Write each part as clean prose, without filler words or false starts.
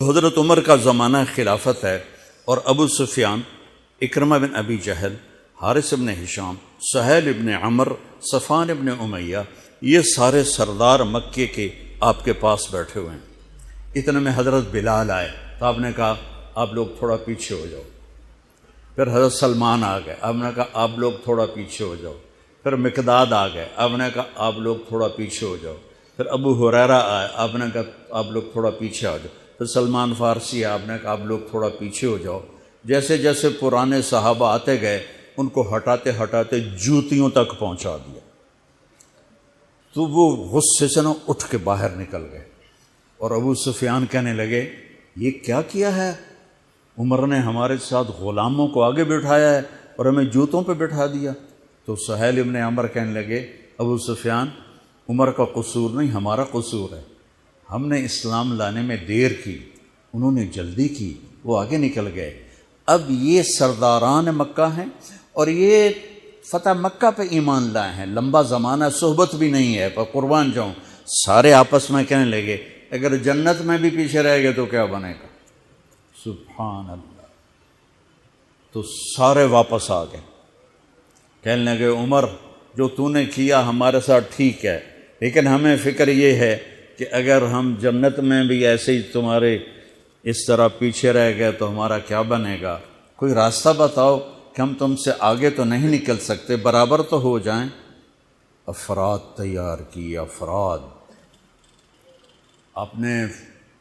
حضرت عمر کا زمانہ خلافت ہے اور ابو سفیان، اکرمہ بن ابی جہل، حارث بن ہشام، سہیل بن عمر، صفوان بن امیہ، یہ سارے سردار مکے کے آپ کے پاس بیٹھے ہوئے ہیں۔ اتنے میں حضرت بلال آئے تو آپ نے کہا آپ لوگ تھوڑا پیچھے ہو جاؤ۔ پھر حضرت سلمان آ گئے، آپ نے کہا آپ لوگ تھوڑا پیچھے ہو جاؤ۔ پھر مقداد آ گئے، آپ نے کہا آپ لوگ تھوڑا پیچھے ہو جاؤ۔ پھر ابو ہریرہ آئے، آپ نے کہا آپ لوگ تھوڑا پیچھے آ جاؤ۔ پھر سلمان فارسی آپ نے کہا آپ لوگ تھوڑا پیچھے ہو جاؤ۔ جیسے جیسے پرانے صحابہ آتے گئے ان کو ہٹاتے ہٹاتے جوتیوں تک پہنچا دیا، تو وہ غصے سے اٹھ کے باہر نکل گئے۔ اور ابو سفیان کہنے لگے یہ کیا کیا ہے، عمر نے ہمارے ساتھ غلاموں کو آگے بٹھایا ہے اور ہمیں جوتوں پہ بٹھا دیا۔ تو سہیل ابن عمر کہنے لگے ابو سفیان، عمر کا قصور نہیں، ہمارا قصور ہے۔ ہم نے اسلام لانے میں دیر کی، انہوں نے جلدی کی، وہ آگے نکل گئے۔ اب یہ سرداران مکہ ہیں اور یہ فتح مکہ پہ ایمان لائے ہیں، لمبا زمانہ صحبت بھی نہیں ہے، پر قربان جاؤں۔ سارے آپس میں کہنے لگے اگر جنت میں بھی پیچھے رہ گئے تو کیا بنے گا؟ سبحان اللہ۔ تو سارے واپس آ گئے، کہنے لگے عمر جو تو نے کیا ہمارے ساتھ ٹھیک ہے، لیکن ہمیں فکر یہ ہے کہ اگر ہم جنت میں بھی ایسے ہی تمہارے اس طرح پیچھے رہ گئے تو ہمارا کیا بنے گا؟ کوئی راستہ بتاؤ کہ ہم تم سے آگے تو نہیں نکل سکتے، برابر تو ہو جائیں۔ افراد تیار کی، افراد۔ آپ نے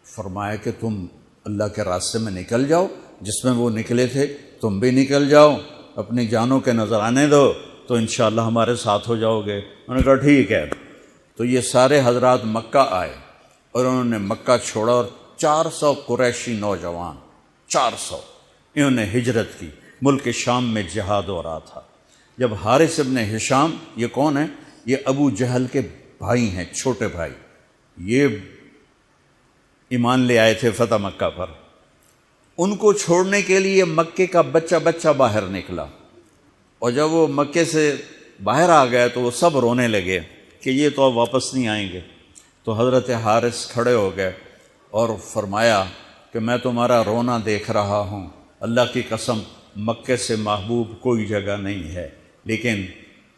فرمایا کہ تم اللہ کے راستے میں نکل جاؤ، جس میں وہ نکلے تھے تم بھی نکل جاؤ، اپنی جانوں کے نذرانے دو تو انشاءاللہ ہمارے ساتھ ہو جاؤ گے۔ انہوں نے کہا ٹھیک ہے۔ تو یہ سارے حضرات مکہ آئے اور انہوں نے مکہ چھوڑا، اور 400 قریشی نوجوان، 400 انہوں نے ہجرت کی۔ ملک شام میں جہاد ہو رہا تھا۔ جب حارث ابن ہشام، یہ کون ہے؟ یہ ابو جہل کے بھائی ہیں، چھوٹے بھائی، یہ ایمان لے آئے تھے فتح مکہ پر۔ ان کو چھوڑنے کے لیے مکے کا بچہ بچہ باہر نکلا، اور جب وہ مکے سے باہر آ گئے تو وہ سب رونے لگے کہ یہ تو اب واپس نہیں آئیں گے۔ تو حضرت حارث کھڑے ہو گئے اور فرمایا کہ میں تمہارا رونا دیکھ رہا ہوں، اللہ کی قسم مکے سے محبوب کوئی جگہ نہیں ہے، لیکن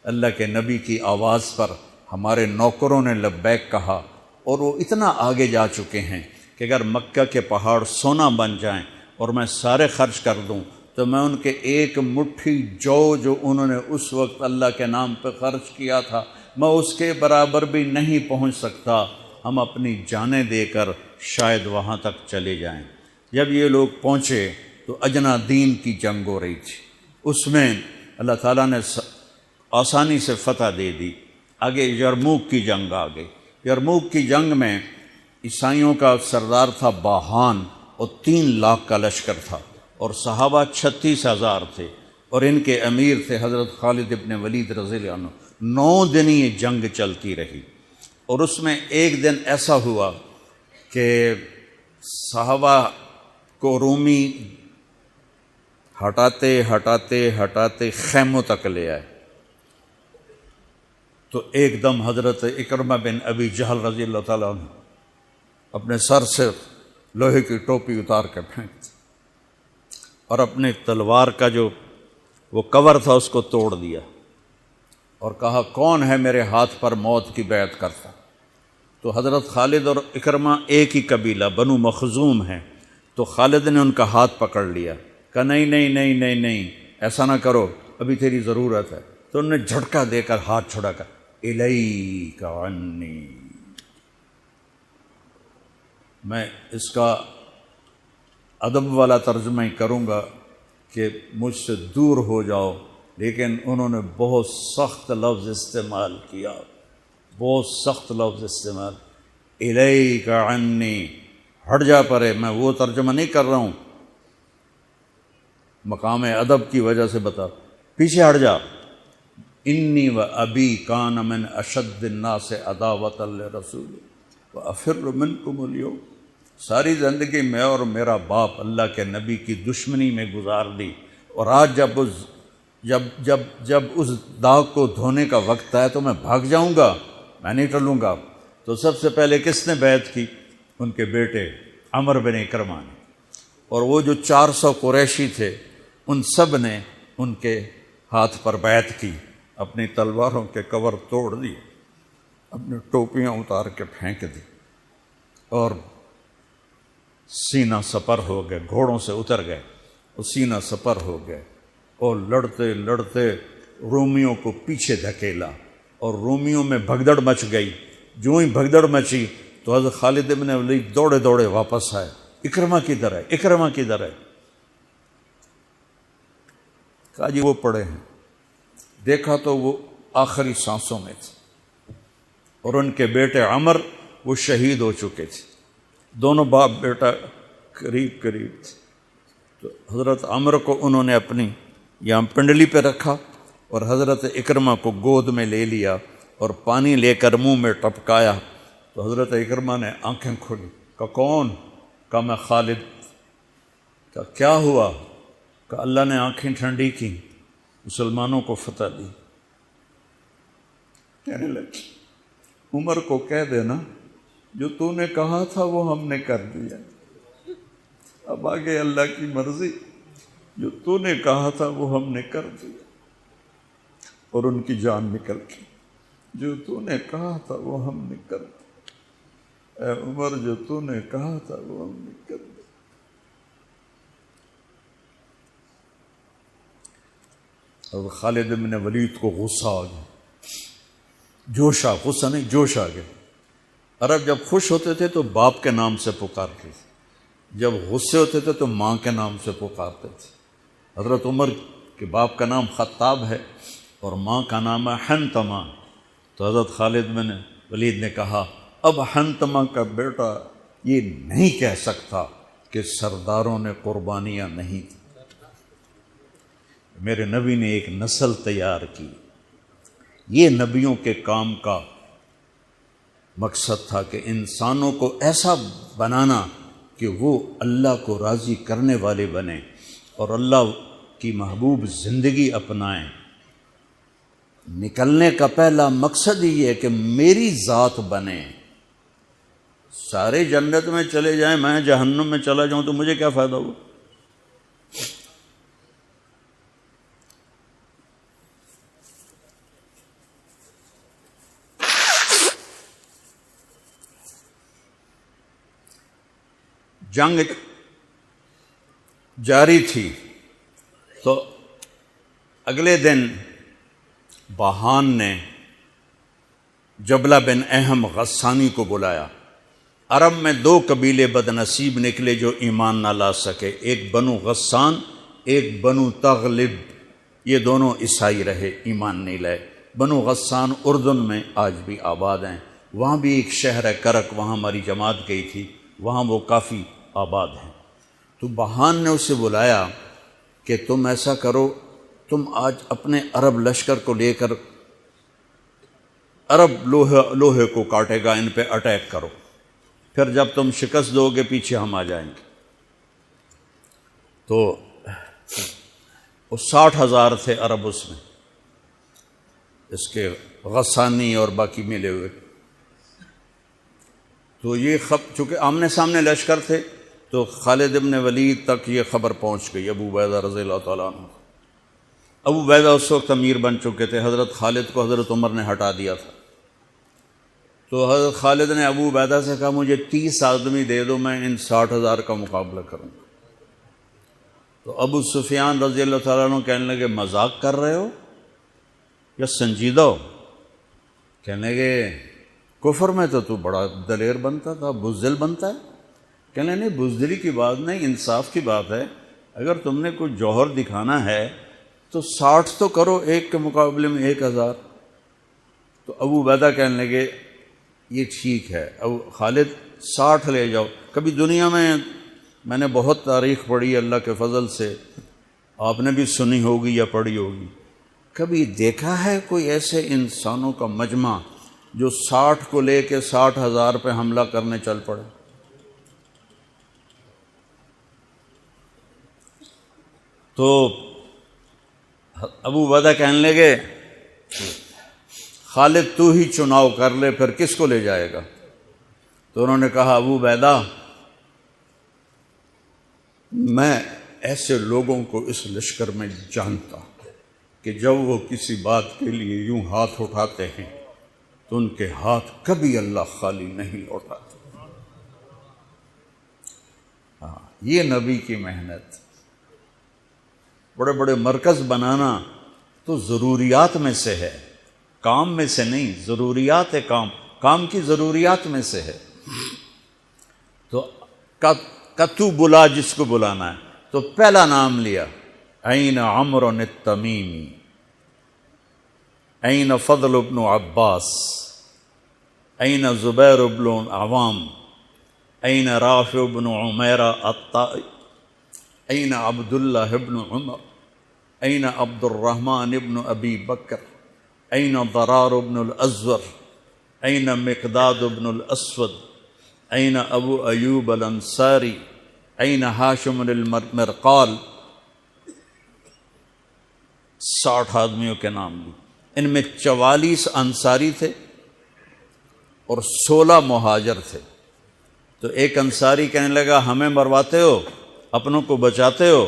اللہ کے نبی کی آواز پر ہمارے نوکروں نے لبیک کہا، اور وہ اتنا آگے جا چکے ہیں کہ اگر مکہ کے پہاڑ سونا بن جائیں اور میں سارے خرچ کر دوں تو میں ان کے ایک مٹھی جو انہوں نے اس وقت اللہ کے نام پہ خرچ کیا تھا، میں اس کے برابر بھی نہیں پہنچ سکتا۔ ہم اپنی جانیں دے کر شاید وہاں تک چلے جائیں۔ جب یہ لوگ پہنچے تو اجنا دین کی جنگ ہو رہی تھی، اس میں اللہ تعالیٰ نے آسانی سے فتح دے دی۔ آگے یرموک کی جنگ آ گئی۔ یرموک کی جنگ میں عیسائیوں کا سردار تھا باہان، اور 3 لاکھ کا لشکر تھا، اور صحابہ 36,000 تھے، اور ان کے امیر تھے حضرت خالد ابن ولید رضی اللہ عنہ۔ 9 دن یہ جنگ چلتی رہی، اور اس میں ایک دن ایسا ہوا کہ صحابہ کو رومی ہٹاتے ہٹاتے ہٹاتے خیموں تک لے آئے۔ تو ایک دم حضرت اکرمہ بن ابی جہل رضی اللہ تعالیٰ عنہ اپنے سر سے لوہے کی ٹوپی اتار کے پھینک دی، اور اپنے تلوار کا جو وہ کور تھا اس کو توڑ دیا، اور کہا کون ہے میرے ہاتھ پر موت کی بیعت کرتا؟ تو حضرت خالد اور اکرمہ ایک ہی قبیلہ بنو مخزوم ہیں، تو خالد نے ان کا ہاتھ پکڑ لیا، کہا نہیں نہیں نہیں نہیں نہیں، ایسا نہ کرو، ابھی تیری ضرورت ہے۔ تو انہوں نے جھٹکا دے کر ہاتھ چھڑا کر الیک عنی، میں اس کا ادب والا ترجمہ ہی کروں گا کہ مجھ سے دور ہو جاؤ، لیکن انہوں نے بہت سخت لفظ استعمال کیا، بہت سخت لفظ استعمال، الیک عنی، ہٹ جا پرے۔ میں وہ ترجمہ نہیں کر رہا ہوں، مقام ادب کی وجہ سے بتا، پیچھے ہٹ جا۔ انی و ابی کان من اشد الناس عداوۃ لرسول وافر منکم اليوم، ساری زندگی میں اور میرا باپ اللہ کے نبی کی دشمنی میں گزار دی، اور آج جب اس داغ کو دھونے کا وقت آئے تو میں بھاگ جاؤں گا، میں نہیں ٹلوں گا۔ تو سب سے پہلے کس نے بیعت کی؟ ان کے بیٹے عمر بن اکرمہ نے، اور وہ جو 400 قریشی تھے ان سب نے ان کے ہاتھ پر بیعت کی، اپنی تلواروں کے کور توڑ دیے، اپنی ٹوپیاں اتار کے پھینک دی اور سینہ سپر ہو گئے، گھوڑوں سے اتر گئے اور سینہ سپر ہو گئے، اور لڑتے لڑتے رومیوں کو پیچھے دھکیلا اور رومیوں میں بھگدڑ مچ گئی۔ جو ہی بھگدڑ مچی تو حضرت خالد بن ولید دوڑے دوڑے واپس آئے، اکرمہ کدھر ہے، اکرمہ کدھر ہے؟ کہا جی وہ پڑے ہیں۔ دیکھا تو وہ آخری سانسوں میں تھے، اور ان کے بیٹے عمر وہ شہید ہو چکے تھے، دونوں باپ بیٹا قریب قریب تھے۔ تو حضرت عمر کو انہوں نے اپنی یہاں پنڈلی پہ رکھا اور حضرت اکرمہ کو گود میں لے لیا اور پانی لے کر منہ میں ٹپکایا، تو حضرت اکرمہ نے آنکھیں کھولی، کہا کون؟ کہا میں خالد۔ کہا کیا ہوا؟ کہا اللہ نے آنکھیں ٹھنڈی کی، مسلمانوں کو فتح دی۔ کہنے لگے عمر کو کہہ دینا جو تو نے کہا تھا وہ ہم نے کر دیا، اب آگے اللہ کی مرضی، جو تو نے کہا تھا وہ ہم نے کر دیا، اور ان کی جان نکل گئی۔ جو تو نے کہا تھا وہ ہم نے کر دیا، اے عمر جو تو نے کہا تھا وہ ہم نے کر دیا۔ اور خالد بن ولید کو غصہ آ گیا، جوش آ، غصہ نہیں جوش آ گیا۔ عرب جب خوش ہوتے تھے تو باپ کے نام سے پکارتے تھے، جب غصے ہوتے تھے تو ماں کے نام سے پکارتے تھے۔ حضرت عمر کے باپ کا نام خطاب ہے اور ماں کا نام ہے حنتمہ، تو حضرت خالد بن ولید نے کہا اب حنتمہ کا بیٹا یہ نہیں کہہ سکتا کہ سرداروں نے قربانیاں نہیں دی۔ میرے نبی نے ایک نسل تیار کی، یہ نبیوں کے کام کا مقصد تھا کہ انسانوں کو ایسا بنانا کہ وہ اللہ کو راضی کرنے والے بنیں اور اللہ کی محبوب زندگی اپنائیں۔ نکلنے کا پہلا مقصد ہی ہے کہ میری ذات بنے۔ سارے جنت میں چلے جائیں، میں جہنم میں چلا جاؤں تو مجھے کیا فائدہ ہوا؟ جنگ جاری تھی تو اگلے دن بہان نے جبلہ بن اہم غسانی کو بلایا۔ عرب میں 2 قبیلے بد نصیب نکلے جو ایمان نہ لا سکے، ایک بنو غسان، ایک بنو تغلب، یہ دونوں عیسائی رہے، ایمان نہیں لائے۔ بنو غسان اردن میں آج بھی آباد ہیں، وہاں بھی ایک شہر ہے کرک، وہاں ہماری جماعت گئی تھی، وہاں وہ کافی آباد ہیں۔ تو بہان نے اسے بلایا کہ تم ایسا کرو، تم آج اپنے عرب لشکر کو لے کر، عرب لوہے کو کاٹے گا، ان پہ اٹیک کرو، پھر جب تم شکست دو گے پیچھے ہم آ جائیں گے۔ تو وہ 60,000 تھے عرب اس میں، اس کے غسانی اور باقی ملے ہوئے۔ تو یہ چونکہ آمنے سامنے لشکر تھے تو خالد بن ولید تک یہ خبر پہنچ گئی، ابو عبیدہ رضی اللہ تعالیٰ عنہ۔ ابو عبیدہ اس وقت امیر بن چکے تھے، حضرت خالد کو حضرت عمر نے ہٹا دیا تھا۔ تو حضرت خالد نے ابو عبیدہ سے کہا مجھے 30 آدمی دے دو، میں ان 60,000 کا مقابلہ کروں گا۔ تو ابو سفیان رضی اللہ تعالیٰ عنہ کہنے لگے مذاق کر رہے ہو یا سنجیدہ ہو؟ کہنے لگے کفر میں تو بڑا دلیر بنتا تھا، بزدل بنتا ہے۔ کہنے نہیں، بزدلی کی بات نہیں، انصاف کی بات ہے۔ اگر تم نے کوئی جوہر دکھانا ہے تو 60 تو کرو، ایک کے مقابلے میں 1,000۔ تو ابو عبیدہ کہنے لگے یہ ٹھیک ہے، ابو خالد 60 لے جاؤ۔ کبھی دنیا میں نے بہت تاریخ پڑھی اللہ کے فضل سے، آپ نے بھی سنی ہوگی یا پڑھی ہوگی، کبھی دیکھا ہے کوئی ایسے انسانوں کا مجمع جو 60 کو لے کے 60,000 پہ حملہ کرنے چل پڑے؟ تو ابو عبیدہ کہنے لگے خالد تو ہی چناؤ کر لے، پھر کس کو لے جائے گا؟ تو انہوں نے کہا ابو عبیدہ میں ایسے لوگوں کو اس لشکر میں جانتا ہوں کہ جب وہ کسی بات کے لیے یوں ہاتھ اٹھاتے ہیں تو ان کے ہاتھ کبھی اللہ خالی نہیں لوٹاتے۔ ہاں، یہ نبی کی محنت۔ بڑے بڑے مرکز بنانا تو ضروریات میں سے ہے، کام میں سے نہیں، ضروریات ہے، کام کی ضروریات میں سے ہے۔ تو تو بلا جس کو بلانا ہے، تو پہلا نام لیا، این عمرو التمیمی، این فضل بن عباس، این زبیر بن عوام، این رافع بن عمیرہ الطائی، این عبداللہ بن عمر، این عبد الرحمن بن ابی بکر، این ضرار بن الازور، این مقداد بن الاسود، این ابو ایوب الانصاری، این ہاشم المرقال۔ 60 آدمیوں کے نام لی۔ ان میں 44 انصاری تھے اور 16 مہاجر تھے۔ تو ایک انصاری کہنے لگا ہمیں مرواتے ہو، اپنوں کو بچاتے ہو؟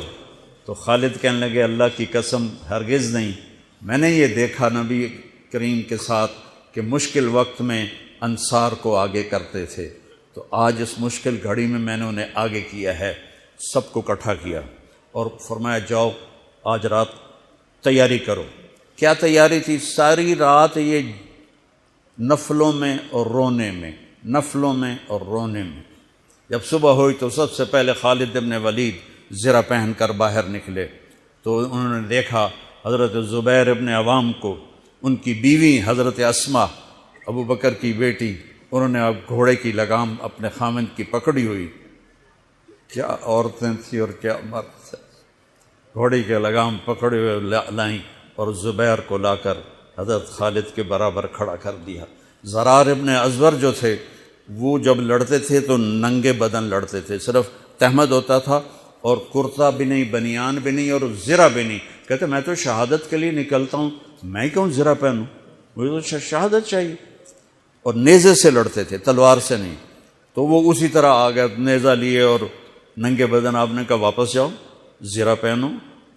تو خالد کہنے لگے اللہ کی قسم ہرگز نہیں، میں نے یہ دیکھا نبی کریم کے ساتھ کہ مشکل وقت میں انصار کو آگے کرتے تھے، تو آج اس مشکل گھڑی میں میں نے انہیں آگے کیا ہے، سب کو اکٹھا کیا اور فرمایا جاؤ آج رات تیاری کرو۔ کیا تیاری تھی؟ ساری رات یہ نفلوں میں اور رونے میں، نفلوں میں اور رونے میں۔ جب صبح ہوئی تو سب سے پہلے خالد بن ولید زرہ پہن کر باہر نکلے، تو انہوں نے دیکھا حضرت زبیر ابن عوام کو، ان کی بیوی حضرت اسما ابو بکر کی بیٹی، انہوں نے اب گھوڑے کی لگام اپنے خامند کی پکڑی ہوئی۔ کیا عورتیں تھیں اور کیا مرد تھے، گھوڑے کی لگام پکڑے ہوئے لائیں اور زبیر کو لا کر حضرت خالد کے برابر کھڑا کر دیا۔ ضرار ابن ازور جو تھے وہ جب لڑتے تھے تو ننگے بدن لڑتے تھے، صرف تہمد ہوتا تھا اور کرتا بھی نہیں، بنیان بھی نہیں اور زرہ بھی نہیں۔ کہتے میں تو شہادت کے لیے نکلتا ہوں، میں کیوں زرہ پہنوں، مجھے تو شہادت چاہیے۔ اور نیزے سے لڑتے تھے، تلوار سے نہیں۔ تو وہ اسی طرح آ گئے، نیزہ لیے اور ننگے بدن۔ آپ نے کہا واپس جاؤ، زرہ پہنو،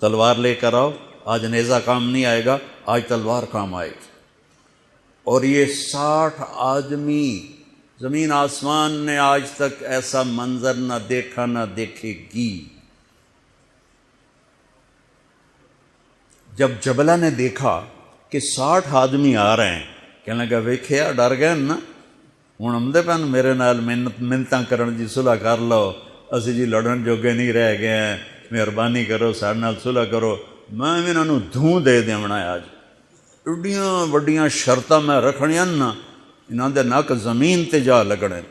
تلوار لے کر آؤ، آج نیزہ کام نہیں آئے گا، آج تلوار کام آئے گی۔ اور یہ 60 آدمی، زمین آسمان نے آج تک ایسا منظر نہ دیکھا نہ دیکھے گی۔ جب جبلہ نے دیکھا کہ 60 آدمی آ رہے ہیں، کہنے لگا ویکھیا ڈر گئے نا، ہوں آمدے پن میرے نال منتاں کرن جی صلح کر لو، اسی جی لڑن جوگے نہیں رہ گئے ہیں، مہربانی کرو ساڈے نال صلح کرو، میں انہاں نوں دھوں دے دیونا ہے۔ آج ایڈیاں وڈیاں شرطاں میں رکھنیاں نا، انہاں دے نک زمین تے جا لگنے۔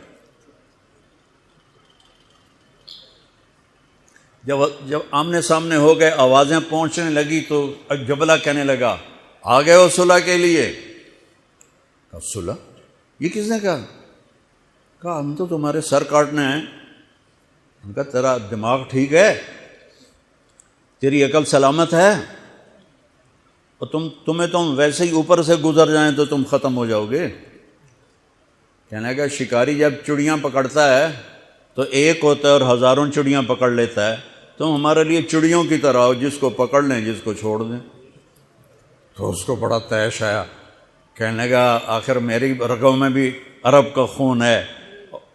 جب آمنے سامنے ہو گئے، آوازیں پہنچنے لگی تو جبلہ کہنے لگا آ گئے ہو صلح کے لیے؟ کہا صلح؟ یہ کس نے کہا؟ کہا ہم تو تمہارے سر کاٹنے ہیں۔ ان کا تیرا دماغ ٹھیک ہے، تیری عقل سلامت ہے، اور تمہیں ویسے ہی اوپر سے گزر جائیں تو تم ختم ہو جاؤ گے۔ کہنے لگا شکاری جب چڑیاں پکڑتا ہے تو ایک ہوتا ہے اور ہزاروں چڑیاں پکڑ لیتا ہے، تم ہمارے لیے چڑیوں کی طرح ہو، جس کو پکڑ لیں جس کو چھوڑ دیں۔ تو اس کو بڑا طیش آیا، کہنے لگا آخر میری رگوں میں بھی عرب کا خون ہے،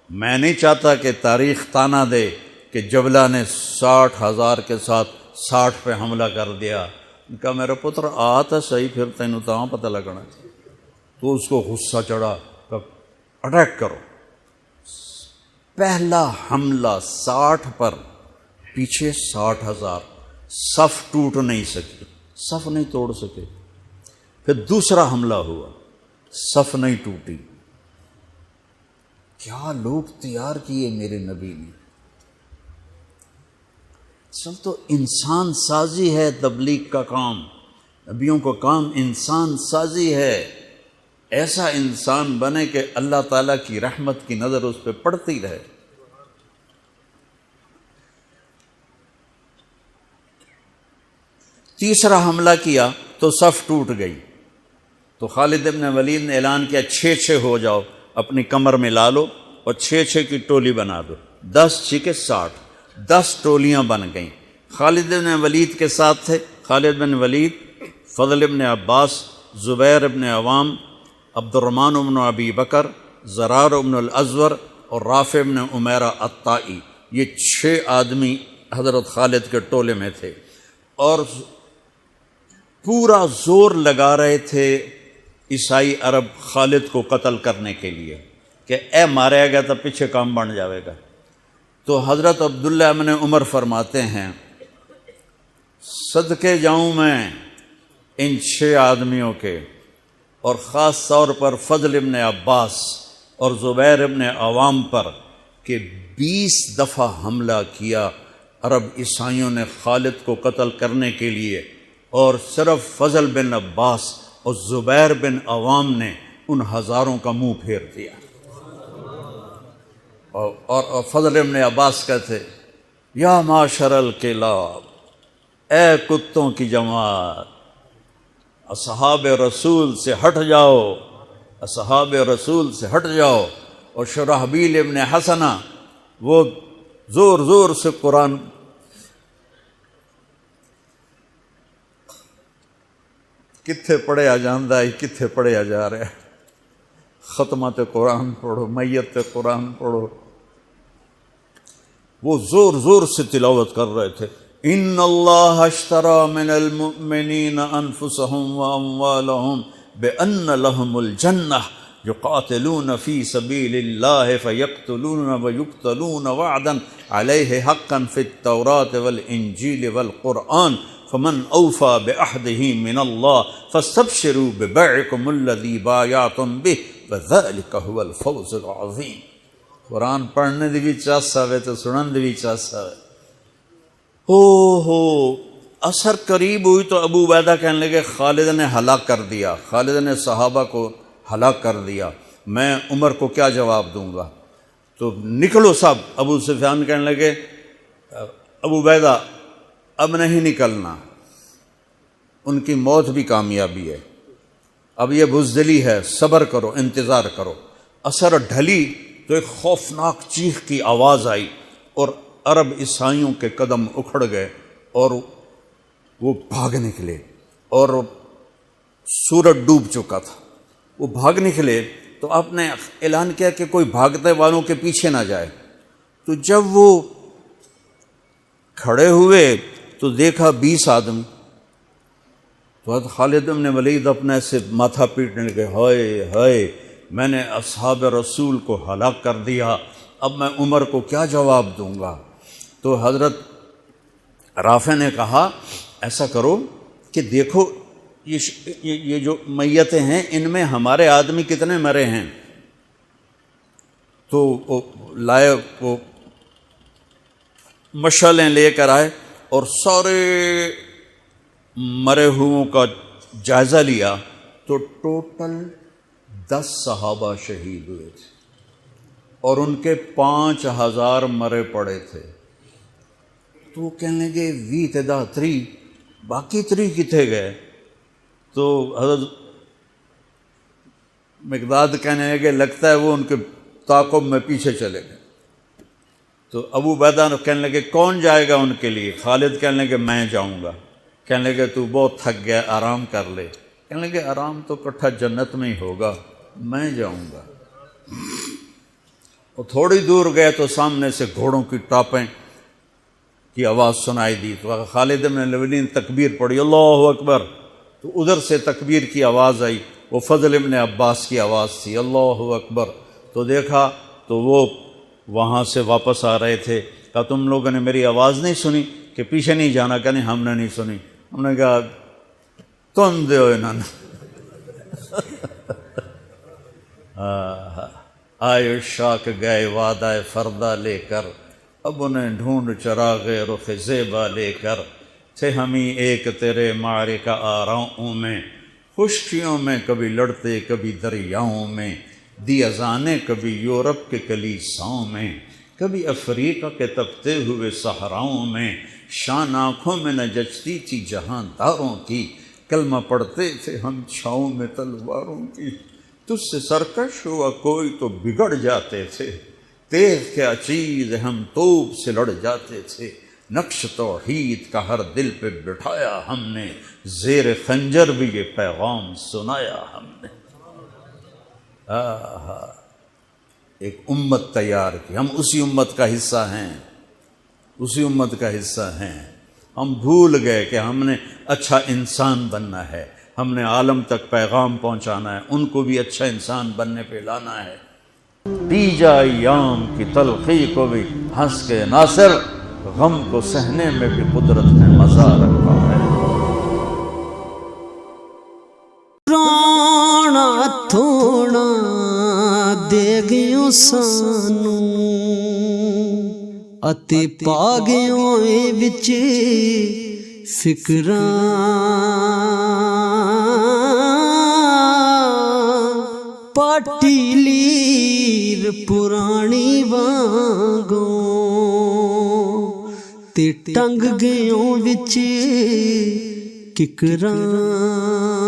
میں نہیں چاہتا کہ تاریخ تانا دے کہ جبلہ نے 60,000 کے ساتھ 60 پہ حملہ کر دیا۔ ان کا میرا پتر آ تو صحیح، پھر تینوں تاں پتہ لگنا۔ تو اس کو غصہ چڑھا، اٹیک کرو۔ پہلا حملہ 60 پر، پیچھے 60,000، صف ٹوٹ نہیں سکی، صف نہیں توڑ سکے۔ پھر دوسرا حملہ ہوا، صف نہیں ٹوٹی۔ کیا لوگ تیار کیے میرے نبی نے۔ اصل تو انسان سازی ہے تبلیغ کا کام، نبیوں کا کام انسان سازی ہے۔ ایسا انسان بنے کہ اللہ تعالیٰ کی رحمت کی نظر اس پہ پڑتی رہے۔ تیسرا حملہ کیا تو صف ٹوٹ گئی، تو خالد بن ولید نے اعلان کیا 6 ہو جاؤ، اپنی کمر میں لا لو اور 6 کی ٹولی بنا دو، 10 6 60۔ 10 ٹولیاں بن گئیں۔ خالد بن ولید کے ساتھ تھے خالد بن ولید، فضل بن عباس، زبیر بن عوام، عبد الرحمن بن ابی بکر، زرار بن الازور اور رافع بن عمیرہ الطائی۔ یہ 6 آدمی حضرت خالد کے ٹولے میں تھے، اور پورا زور لگا رہے تھے عیسائی عرب خالد کو قتل کرنے کے لیے کہ اے ماریا گیا تو پیچھے کام بن جاوے گا۔ تو حضرت عبداللہ ابن عمر فرماتے ہیں صدقے جاؤں میں ان 6 آدمیوں کے، اور خاص طور پر فضل ابن عباس اور زبیر ابن عوام پر، کہ 20 دفعہ حملہ کیا عرب عیسائیوں نے خالد کو قتل کرنے کے لیے، اور صرف فضل بن عباس اور زبیر بن عوام نے ان ہزاروں کا منہ پھیر دیا۔ اور فضل بن عباس کہتے یا معاشر الکلاب، اے کتوں کی جماعت، اصحاب رسول سے ہٹ جاؤ، اصحاب رسول سے ہٹ جاؤ۔ اور شرحبیل ابن حسنہ وہ زور زور سے قرآن کتھے پڑھیا جاندہ ہے، کتھے پڑھیا جا رہا ہے، ختمات قرآن پڑھو، میت قرآن پڑھو، وہ زور زور سے تلاوت کر رہے تھے۔ ان اللہ اشترى من المؤمنین انفسهم واموالهم بان لهم الجنہ یقاتلون فی سبیل اللہ فیقتلون ویقتلون وعدا علیہ حقا فی التوراة والانجیل والقرآن فمن اوفى بعہدہ من اللہ فاستبشروا ببیعکم الذی بایعتم بہ وذلک هو الفوز العظیم۔ قرآن پڑھنے دی بھی چاسا وے تو سنن دی بھی چاسا وے۔ ہو اثر قریب ہوئی تو ابو عبیدہ کہنے لگے خالد نے ہلاک کر دیا، خالد نے صحابہ کو ہلاک کر دیا، میں عمر کو کیا جواب دوں گا؟ تو نکلو سب۔ ابو سفیان کہنے لگے ابو عبیدہ اب نہیں نکلنا، ان کی موت بھی کامیابی ہے، اب یہ بزدلی ہے، صبر کرو، انتظار کرو۔ اثر ڈھلی تو ایک خوفناک چیخ کی آواز آئی، اور عرب عیسائیوں کے قدم اکھڑ گئے اور وہ بھاگ نکلے، اور سورج ڈوب چکا تھا، وہ بھاگ نکلے۔ تو آپ نے اعلان کیا کہ کوئی بھاگتے والوں کے پیچھے نہ جائے۔ تو جب وہ کھڑے ہوئے تو دیکھا 20 آدمی۔ تو حضرت خالد بن ولید اپنے سے ماتھا پیٹنے لگے، ہائے ہائے، میں نے اصحاب رسول کو ہلاک کر دیا، اب میں عمر کو کیا جواب دوں گا؟ تو حضرت رافع نے کہا ایسا کرو کہ دیکھو یہ جو میتیں ہیں ان میں ہمارے آدمی کتنے مرے ہیں؟ تو وہ لائے، وہ مشعلیں لے کر آئے اور سارے مرے ہوئوں کا جائزہ لیا، تو ٹوٹل 10 صحابہ شہید ہوئے تھے، اور ان کے 5000 مرے پڑے تھے۔ تو وہ کہنے لگے وی تدا 3، باقی 3 کتنے گئے؟ تو حضرت مقداد کہنے لگے لگتا ہے وہ ان کے تعاقب میں پیچھے چلے گئے۔ تو ابو عبیدہ کہنے لگے کون جائے گا ان کے لیے؟ خالد کہنے لگے میں جاؤں گا۔ کہنے لگے تو بہت تھک گیا، آرام کر لے۔ کہنے لگے آرام تو کٹھا جنت میں ہی ہوگا، میں جاؤں گا۔ وہ تھوڑی دور گئے تو سامنے سے گھوڑوں کی ٹاپیں کی آواز سنائی دی، تو خالد بن ولید نے تکبیر پڑھی، اللہ اکبر۔ تو ادھر سے تکبیر کی آواز آئی، وہ فضل ابن عباس کی آواز تھی، اللہ اکبر۔ تو دیکھا تو وہ وہاں سے واپس آ رہے تھے۔ کہا تم لوگوں نے میری آواز نہیں سنی کہ پیچھے نہیں جانا؟ کہ نہیں ہم نے نہیں سنی۔ ہم نے کہا تم دے انہوں نے آئے شاک گئے وعدہ فردہ لے کر، اب انہیں ڈھونڈ چراغ رخ زیبا لے کر، تھے ہمیں ایک تیرے معرکہ آراؤں میں، خشکیوں میں کبھی لڑتے کبھی دریاؤں میں، دی اذانیں کبھی یورپ کے کلیساؤں میں، کبھی افریقہ کے تپتے ہوئے صحراؤں میں، شان آنکھوں میں نہ جچتی تھی جہاں داروں کی، کلمہ پڑھتے تھے ہم چھاؤں میں تلواروں کی، تجھ سے سرکش ہوا کوئی تو بگڑ جاتے تھے، تیغ کیا چیز ہم توپ سے لڑ جاتے تھے، نقش توحید کا ہر دل پہ بٹھایا ہم نے، زیر خنجر بھی یہ پیغام سنایا ہم نے۔ ایک امت تیار کی، ہم اسی امت کا حصہ ہیں، اسی امت کا حصہ ہیں۔ ہم بھول گئے کہ ہم نے اچھا انسان بننا ہے، ہم نے عالم تک پیغام پہنچانا ہے، ان کو بھی اچھا انسان بننے پہ لانا ہے۔ پی جا ایام کی تلخی کو بھی ہنس کے ناصر، غم کو سہنے میں بھی قدرت نے مزہ رکھا ہے۔ رانا تھوڑا دے گیوں سانو اتے پا گیوں وچ فکراں، پاٹی لیر پرانی وانگوں تے ٹنگ گیوں وچ ککراں۔